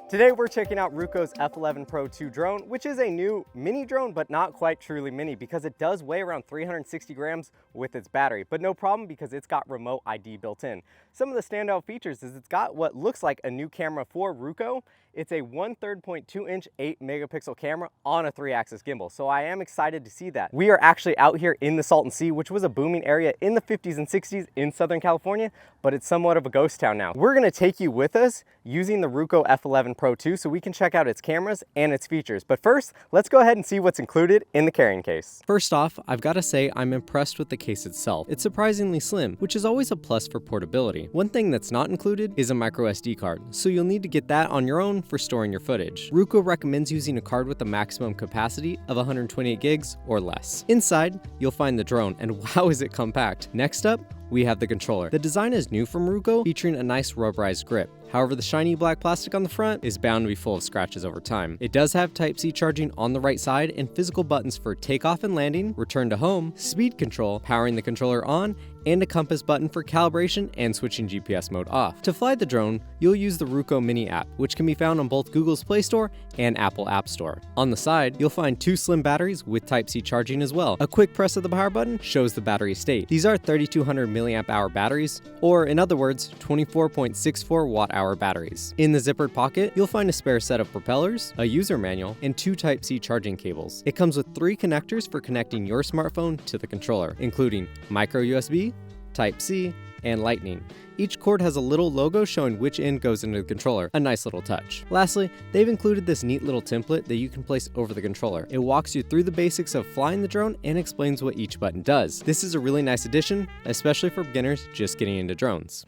Today we're checking out Ruko's F11PRO 2 drone, which is a new mini drone, but not quite truly mini because it does weigh around 360 grams with its battery, but no problem because it's got remote ID built in. Some of the standout features is it's got what looks like a new camera for Ruko. It's a 1/3 0.2-inch 8 megapixel camera on a 3-axis gimbal, so I am excited to see that. We are actually out here in the Salton Sea, which was a booming area in the 50s and 60s in Southern California, but it's somewhat of a ghost town now. We're gonna take you with us using the Ruko F11PRO 2 so we can check out its cameras and its features. But first, let's go ahead and see what's included in the carrying case. First off, I've got to say I'm impressed with the case itself. It's surprisingly slim, which is always a plus for portability. One thing that's not included is a micro SD card, so you'll need to get that on your own for storing your footage. Ruko recommends using a card with a maximum capacity of 128 gigs or less. Inside, you'll find the drone, and wow is it compact. Next up, we have the controller. The design is new from Ruko, featuring a nice rubberized grip. However, the shiny black plastic on the front is bound to be full of scratches over time. It does have Type-C charging on the right side and physical buttons for takeoff and landing, return to home, speed control, powering the controller on, and a compass button for calibration and switching GPS mode off. To fly the drone, you'll use the Ruko Mini app, which can be found on both Google's Play Store and Apple App Store. On the side, you'll find 2 slim batteries with Type-C charging as well. A quick press of the power button shows the battery state. These are 3200 milliamp hour batteries, or in other words, 24.64 watt-hour batteries. In the zippered pocket, you'll find a spare set of propellers, a user manual, and 2 Type-C charging cables. It comes with 3 connectors for connecting your smartphone to the controller, including micro USB, Type-C, and Lightning. Each cord has a little logo showing which end goes into the controller, a nice little touch. Lastly, they've included this neat little template that you can place over the controller. It walks you through the basics of flying the drone and explains what each button does. This is a really nice addition, especially for beginners just getting into drones.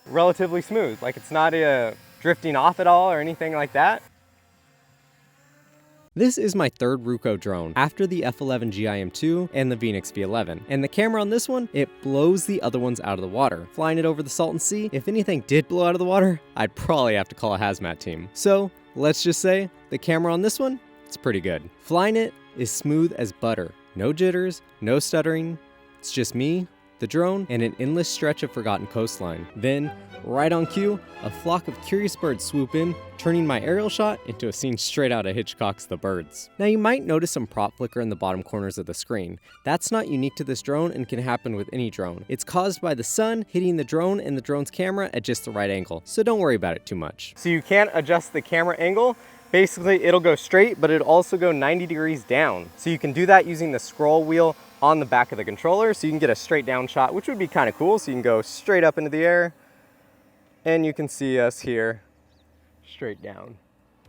Relatively smooth, like it's not drifting off at all or anything like that. This is my third Ruko drone, after the F11 GIM2 and the Phoenix V11. And the camera on this one, it blows the other ones out of the water. Flying it over the Salton Sea, if anything did blow out of the water, I'd probably have to call a hazmat team. So, let's just say, the camera on this one, it's pretty good. Flying it is smooth as butter. No jitters, no stuttering. It's just me, the drone, and an endless stretch of forgotten coastline. Then, right on cue, a flock of curious birds swoop in, turning my aerial shot into a scene straight out of Hitchcock's The Birds. Now you might notice some prop flicker in the bottom corners of the screen. That's not unique to this drone and can happen with any drone. It's caused by the sun hitting the drone and the drone's camera at just the right angle, so don't worry about it too much. So you can't adjust the camera angle. Basically, it'll go straight, but it'll also go 90 degrees down. So you can do that using the scroll wheel on the back of the controller, so you can get a straight down shot, which would be kind of cool. So you can go straight up into the air, and you can see us here straight down.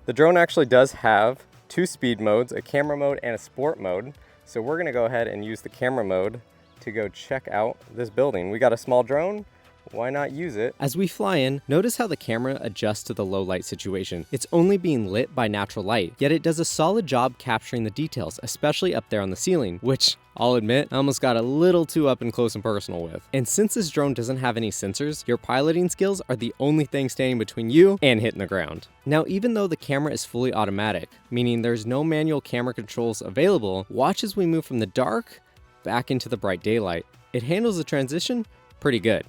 The drone actually does have 2 speed modes, a camera mode and a sport mode. So we're gonna go ahead and use the camera mode to go check out this building. We got a small drone. Why not use it? As we fly in, notice how the camera adjusts to the low light situation. It's only being lit by natural light, yet it does a solid job capturing the details, especially up there on the ceiling, which I'll admit, I almost got a little too up and close and personal with. And since this drone doesn't have any sensors, your piloting skills are the only thing standing between you and hitting the ground. Now, even though the camera is fully automatic, meaning there's no manual camera controls available, watch as we move from the dark back into the bright daylight. It handles the transition pretty good.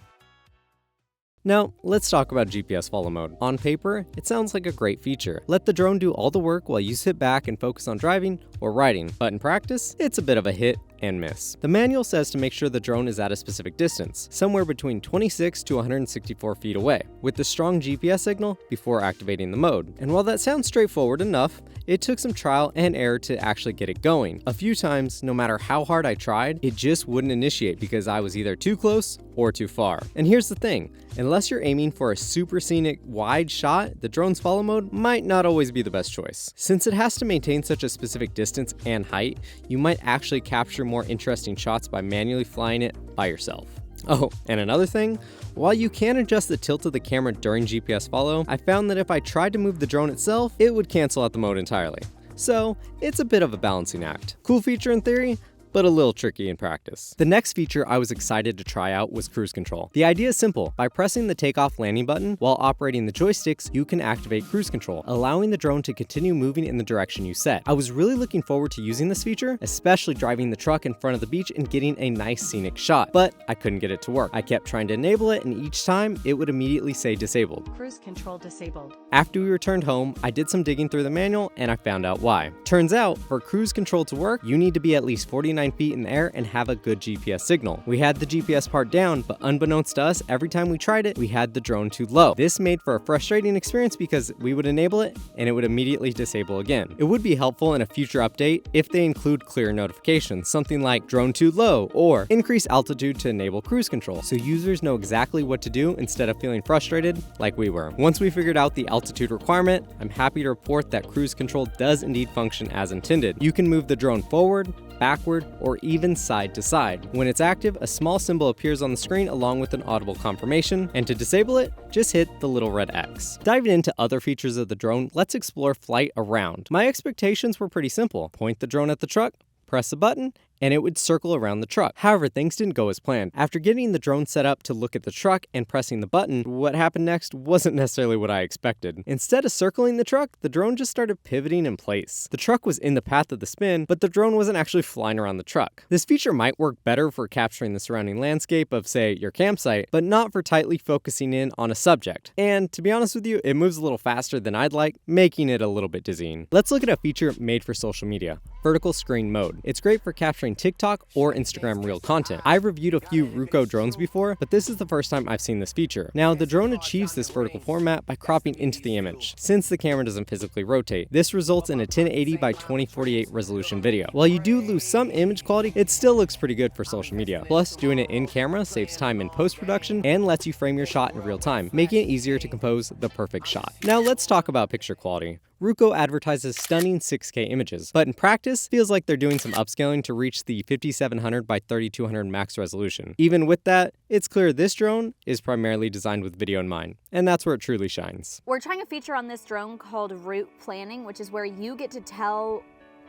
Now, let's talk about GPS follow mode. On paper, it sounds like a great feature. Let the drone do all the work while you sit back and focus on driving or riding, but in practice, it's a bit of a hit and miss. The manual says to make sure the drone is at a specific distance, somewhere between 26 to 164 feet away, with the strong GPS signal before activating the mode. And while that sounds straightforward enough, it took some trial and error to actually get it going. A few times, no matter how hard I tried, it just wouldn't initiate because I was either too close or too far. And here's the thing, unless you're aiming for a super scenic wide shot, the drone's follow mode might not always be the best choice. Since it has to maintain such a specific distance and height, you might actually capture more interesting shots by manually flying it by yourself. Oh, and another thing, while you can adjust the tilt of the camera during GPS follow, I found that if I tried to move the drone itself, it would cancel out the mode entirely. So, it's a bit of a balancing act. Cool feature in theory, but a little tricky in practice. The next feature I was excited to try out was cruise control. The idea is simple. By pressing the takeoff landing button while operating the joysticks, you can activate cruise control, allowing the drone to continue moving in the direction you set. I was really looking forward to using this feature, especially driving the truck in front of the beach and getting a nice scenic shot, but I couldn't get it to work. I kept trying to enable it, and each time it would immediately say disabled. Cruise control disabled. After we returned home, I did some digging through the manual and I found out why. Turns out, for cruise control to work, you need to be at least 49 feet in the air and have a good GPS signal. We had the GPS part down, but unbeknownst to us, every time we tried it, we had the drone too low. This made for a frustrating experience because we would enable it and it would immediately disable again. It would be helpful in a future update if they include clear notifications, something like drone too low or increase altitude to enable cruise control, so users know exactly what to do instead of feeling frustrated like we were. Once we figured out the altitude requirement, I'm happy to report that cruise control does indeed function as intended. You can move the drone forward, backward, or even side to side. When it's active, a small symbol appears on the screen along with an audible confirmation, and to disable it, just hit the little red X. Diving into other features of the drone, let's explore flight around. My expectations were pretty simple. Point the drone at the truck, press a button, and it would circle around the truck. However, things didn't go as planned. After getting the drone set up to look at the truck and pressing the button, what happened next wasn't necessarily what I expected. Instead of circling the truck, the drone just started pivoting in place. The truck was in the path of the spin, but the drone wasn't actually flying around the truck. This feature might work better for capturing the surrounding landscape of, say, your campsite, but not for tightly focusing in on a subject. And to be honest with you, it moves a little faster than I'd like, making it a little bit dizzying. Let's look at a feature made for social media: vertical screen mode. It's great for capturing TikTok or Instagram Reel content. I've reviewed a few Ruko drones before, but this is the first time I've seen this feature. Now, the drone achieves this vertical format by cropping into the image. Since the camera doesn't physically rotate, this results in a 1080 by 2048 resolution video. While you do lose some image quality, it still looks pretty good for social media. Plus, doing it in camera saves time in post-production and lets you frame your shot in real time, making it easier to compose the perfect shot. Now let's talk about picture quality. Ruko advertises stunning 6K images, but in practice, feels like they're doing some upscaling to reach the 5700 by 3200 max resolution. Even with that, it's clear this drone is primarily designed with video in mind, and that's where it truly shines. We're trying a feature on this drone called route planning, which is where you get to tell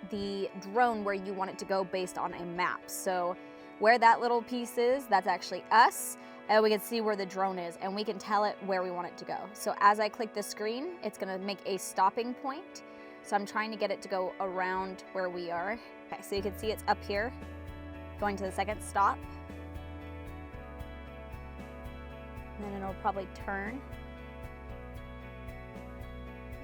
the drone where you want it to go based on a map. So where that little piece is, that's actually us. And we can see where the drone is, and we can tell it where we want it to go. So as I click the screen, it's gonna make a stopping point. So I'm trying to get it to go around where we are. Okay, so you can see it's up here, going to the second stop. And then it'll probably turn.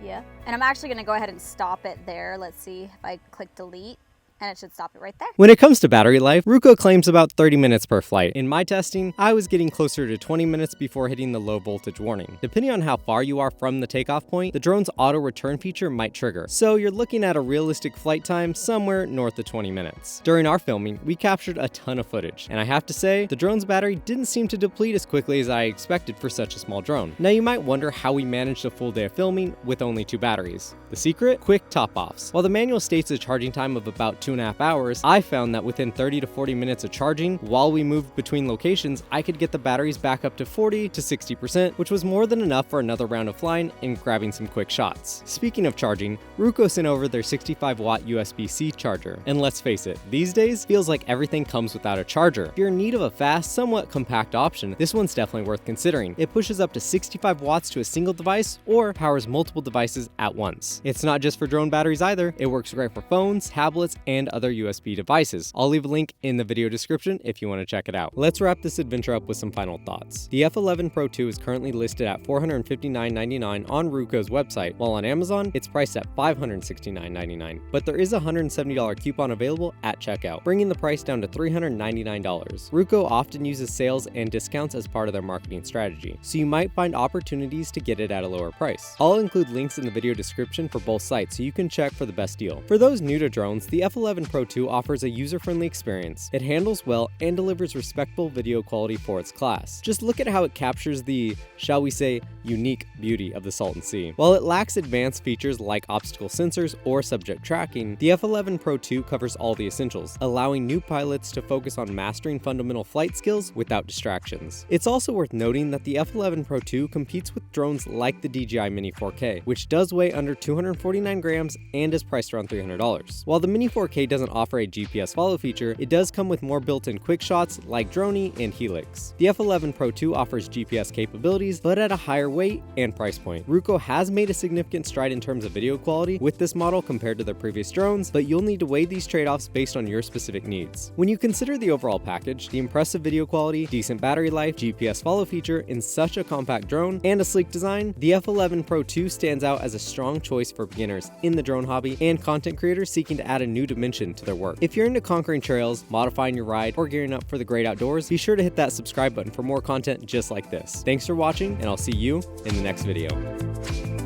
Yeah, and I'm actually gonna go ahead and stop it there. Let's see if I click delete. And it should stop it right there. When it comes to battery life, Ruko claims about 30 minutes per flight. In my testing, I was getting closer to 20 minutes before hitting the low voltage warning. Depending on how far you are from the takeoff point, the drone's auto return feature might trigger. So you're looking at a realistic flight time somewhere north of 20 minutes. During our filming, we captured a ton of footage, and I have to say, the drone's battery didn't seem to deplete as quickly as I expected for such a small drone. Now you might wonder how we managed a full day of filming with only 2 batteries. The secret? Quick top-offs. While the manual states a charging time of about 2.5 hours, I found that within 30 to 40 minutes of charging, while we moved between locations, I could get the batteries back up to 40 to 60%, which was more than enough for another round of flying and grabbing some quick shots. Speaking of charging, Ruko sent over their 65-watt USB-C charger. And let's face it, these days, feels like everything comes without a charger. If you're in need of a fast, somewhat compact option, this one's definitely worth considering. It pushes up to 65 watts to a single device or powers multiple devices at once. It's not just for drone batteries either. It works great for phones, tablets, and other USB devices. I'll leave a link in the video description if you want to check it out. Let's wrap this adventure up with some final thoughts. The F11PRO 2 is currently listed at $459.99 on Ruko's website, while on Amazon, it's priced at $569.99. But there is a $170 coupon available at checkout, bringing the price down to $399. Ruko often uses sales and discounts as part of their marketing strategy, so you might find opportunities to get it at a lower price. I'll include links in the video description for both sites so you can check for the best deal. For those new to drones, the F11PRO 2 offers a user-friendly experience. It handles well and delivers respectable video quality for its class. Just look at how it captures the, shall we say, unique beauty of the Salton Sea. While it lacks advanced features like obstacle sensors or subject tracking, the F11PRO 2 covers all the essentials, allowing new pilots to focus on mastering fundamental flight skills without distractions. It's also worth noting that the F11PRO 2 competes with drones like the DJI Mini 4K, which does weigh under 249 grams and is priced around $300. While the Mini 4K 4K doesn't offer a GPS follow feature, it does come with more built-in quick shots like Droney and Helix. The F11 Pro 2 offers GPS capabilities, but at a higher weight and price point. Ruko has made a significant stride in terms of video quality with this model compared to their previous drones, but you'll need to weigh these trade-offs based on your specific needs. When you consider the overall package, the impressive video quality, decent battery life, GPS follow feature in such a compact drone, and a sleek design, the F11 Pro 2 stands out as a strong choice for beginners in the drone hobby and content creators seeking to add a new dimension to their work. If you're into conquering trails, modifying your ride, or gearing up for the great outdoors, be sure to hit that subscribe button for more content just like this. Thanks for watching, and I'll see you in the next video.